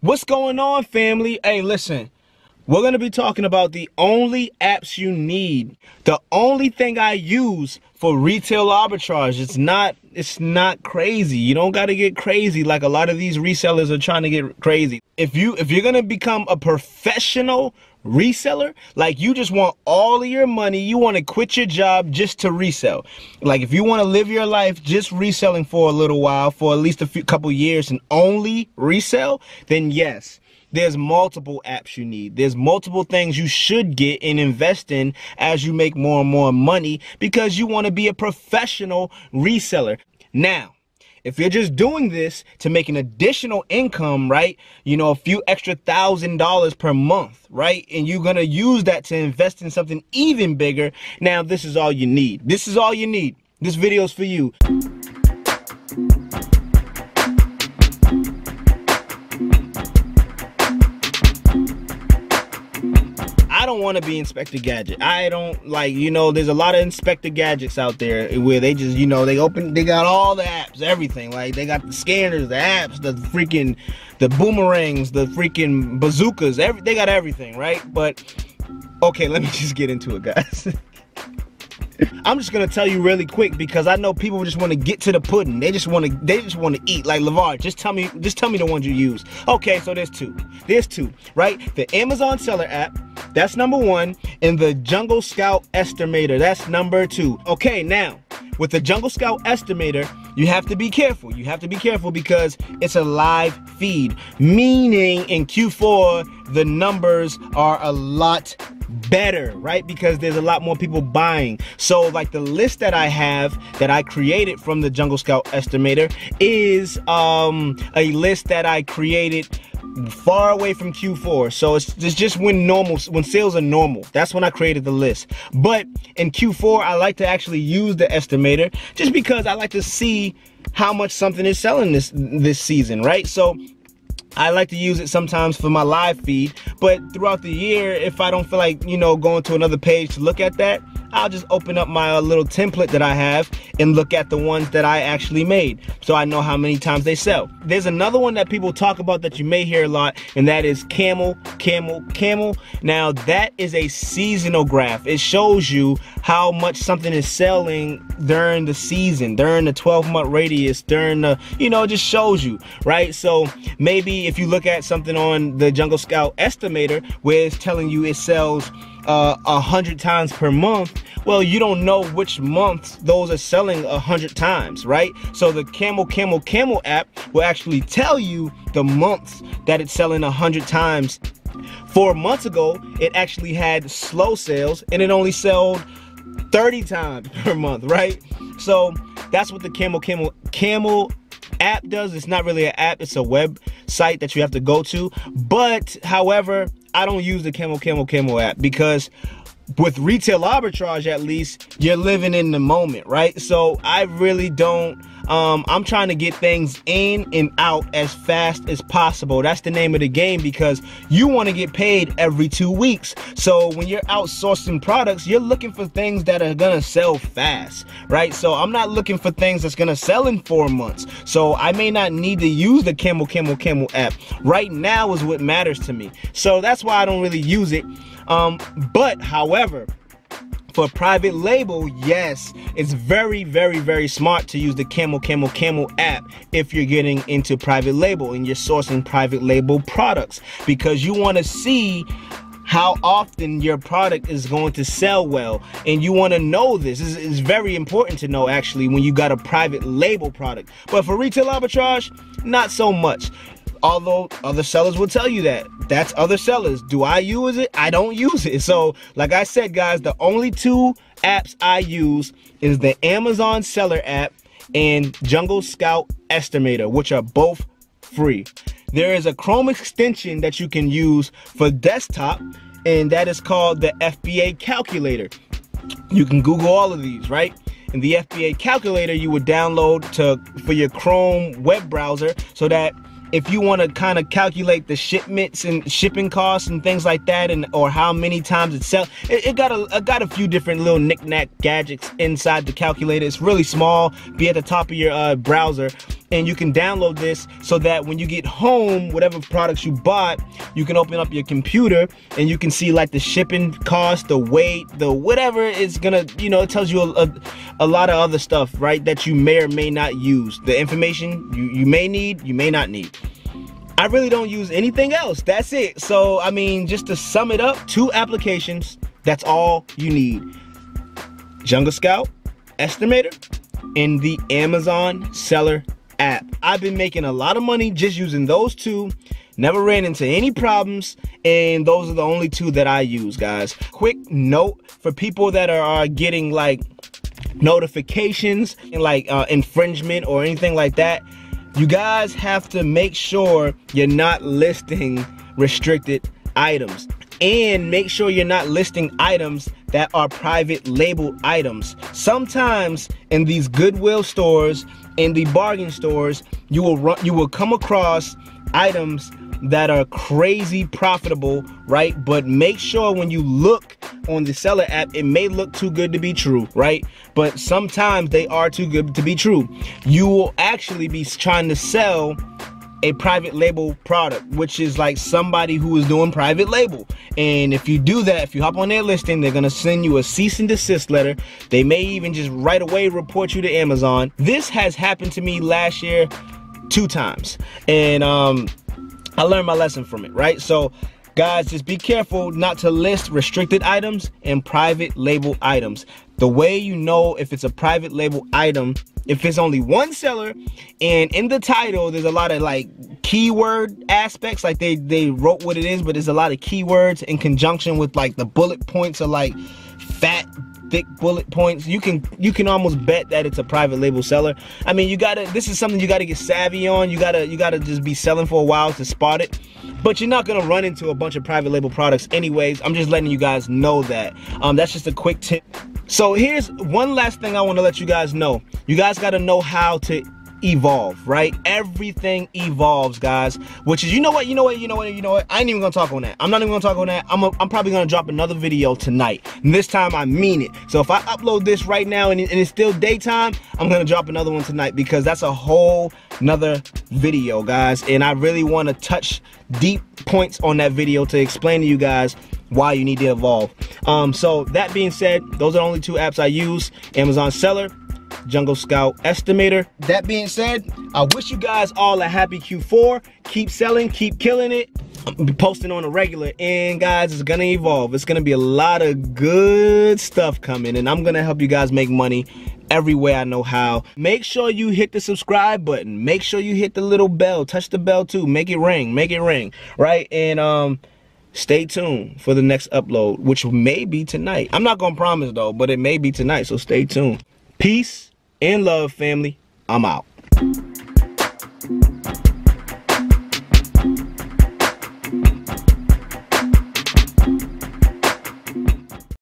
What's going on, family? Hey, listen, we're going to be talking about the only apps you need. The only thing I use for retail arbitrage. It's not crazy. You don't got to get crazy like a lot of these resellers are trying to get crazy. If you're going to become a professional reseller, like you just want all of your money, you want to quit your job just to resell. Like if you want to live your life just reselling for a little while, for at least couple years and only resell, then yes, there's multiple apps you need. There's multiple things you should get and invest in as you make more and more money because you want to be a professional reseller. Now, if you're just doing this to make an additional income, right? You know, a few extra $1,000 per month, right? And you're going to use that to invest in something even bigger. Now, this is all you need. This is all you need. This video is for you. I don't want to be Inspector Gadget. I don't like, you know, there's a lot of Inspector Gadgets out there where they just, you know, they got all the apps, everything. Like they got the scanners, the apps, the boomerangs, the freaking bazookas, they got everything, right? But okay, let me just get into it, guys. I'm just gonna tell you really quick because I know people just want to get to the pudding. They just want to eat. Like Lavar, just tell me the ones you use. Okay, so there's two, right? The Amazon Seller app, that's number one, and the Jungle Scout Estimator, that's number two. Okay, now with the Jungle Scout Estimator, you have to be careful. You have to be careful because it's a live feed, meaning in Q4 the numbers are a lot better, right? Because there's a lot more people buying. So like the list that I have that I created from the Jungle Scout Estimator is a list that I created far away from Q4. So it's just when sales are normal. That's when I created the list. But in Q4 I like to actually use the estimator just because I like to see how much something is selling this season, right? So I like to use it sometimes for my live feed, but throughout the year, if I don't feel like, you know, going to another page to look at that, I'll just open up my little template that I have and look at the ones that I actually made, so I know how many times they sell. There's another one that people talk about that you may hear a lot, and that is camel. Now that is a seasonal graph. It shows you how much something is selling during the season, during the 12-month radius, during the, you know, it just shows you, right? So maybe if you look at something on the Jungle Scout Estimator where it's telling you it sells 100 times per month, well, you don't know which months those are selling 100 times, right? So the Camel app will actually tell you the months that it's selling 100 times. 4 months ago, it actually had slow sales and it only sold 30 times per month, right? So that's what the Camel app does. It's not really an app, it's a website that you have to go to. But however, I don't use the Camel app because with retail arbitrage, at least you're living in the moment, right? So I really don't, I'm trying to get things in and out as fast as possible. That's the name of the game because you want to get paid every 2 weeks. So when you're outsourcing products, you're looking for things that are gonna sell fast, right? So I'm not looking for things that's gonna sell in 4 months. So I may not need to use the Camel app. Right now is what matters to me. So that's why I don't really use it. But however, for private label, yes, it's very, very, very smart to use the Camel app if you're getting into private label and you're sourcing private label products, because you want to see how often your product is going to sell well, and you want to know this. It's very important to know actually when you got a private label product. But for retail arbitrage, not so much. Although other sellers will tell you that. That's other sellers. Do I use it? I don't use it. So like I said, guys, the only two apps I use is the Amazon Seller app and Jungle Scout Estimator, which are both free. There is a Chrome extension that you can use for desktop, and that is called the FBA calculator. You can Google all of these, right? And the FBA calculator you would download for your Chrome web browser, so that if you want to kind of calculate the shipments and shipping costs and things like that, and or how many times it sells, it got a few different little knick-knack gadgets inside the calculator. It's really small, be at the top of your browser, and you can download this so that when you get home, whatever products you bought, you can open up your computer and you can see like the shipping cost, the weight, the whatever it's gonna, you know, it tells you a lot of other stuff, right, that you may or may not use. The information you may need, you may not need. I really don't use anything else. That's it. So, I mean, just to sum it up, 2 applications, that's all you need. Jungle Scout Estimator and the Amazon Seller app. I've been making a lot of money just using those 2. Never ran into any problems, and those are the only 2 that I use, guys. Quick note for people that are getting like notifications and like infringement or anything like that. You guys have to make sure you're not listing restricted items, and make sure you're not listing items that are private label items. Sometimes in these Goodwill stores, in the bargain stores, you will come across items that are crazy profitable, right? But make sure when you look on the seller app, it may look too good to be true, right? But sometimes they are too good to be true. You will actually be trying to sell a private label product, which is like somebody who is doing private label. And if you do that, if you hop on their listing, they're gonna send you a cease and desist letter. They may even just right away report you to Amazon. This has happened to me last year 2 times, and I learned my lesson from it, right? So guys, just be careful not to list restricted items and private label items. The way you know if it's a private label item, if it's only one seller, and in the title there's a lot of like keyword aspects, like they wrote what it is, but there's a lot of keywords in conjunction with like the bullet points are like fat, thick bullet points. You can almost bet that it's a private label seller. I mean, this is something you gotta get savvy on. You gotta just be selling for a while to spot it. But you're not gonna run into a bunch of private label products anyways. I'm just letting you guys know that. That's just a quick tip. So here's one last thing I want to let you guys know. You guys got to know how to evolve, right? Everything evolves, guys. Which is, you know what? I ain't even gonna talk on that. I'm not even gonna talk on that. I'm probably gonna drop another video tonight, and this time I mean it. So if I upload this right now and it's still daytime, I'm gonna drop another one tonight, because that's a whole nother video, guys. And I really want to touch deep points on that video to explain to you guys why you need to evolve. So that being said, those are the only 2 apps I use: Amazon Seller, Jungle Scout Estimator. That being said, I wish you guys all a happy Q4. Keep selling, keep killing it. I'll be posting on a regular, and guys, it's gonna evolve. It's gonna be a lot of good stuff coming, and I'm gonna help you guys make money every way I know how. Make sure you hit the subscribe button. Make sure you hit the little bell. Touch the bell too. Make it ring, right? And stay tuned for the next upload, which may be tonight. I'm not gonna promise though, but it may be tonight, so stay tuned. Peace and love, family. I'm out.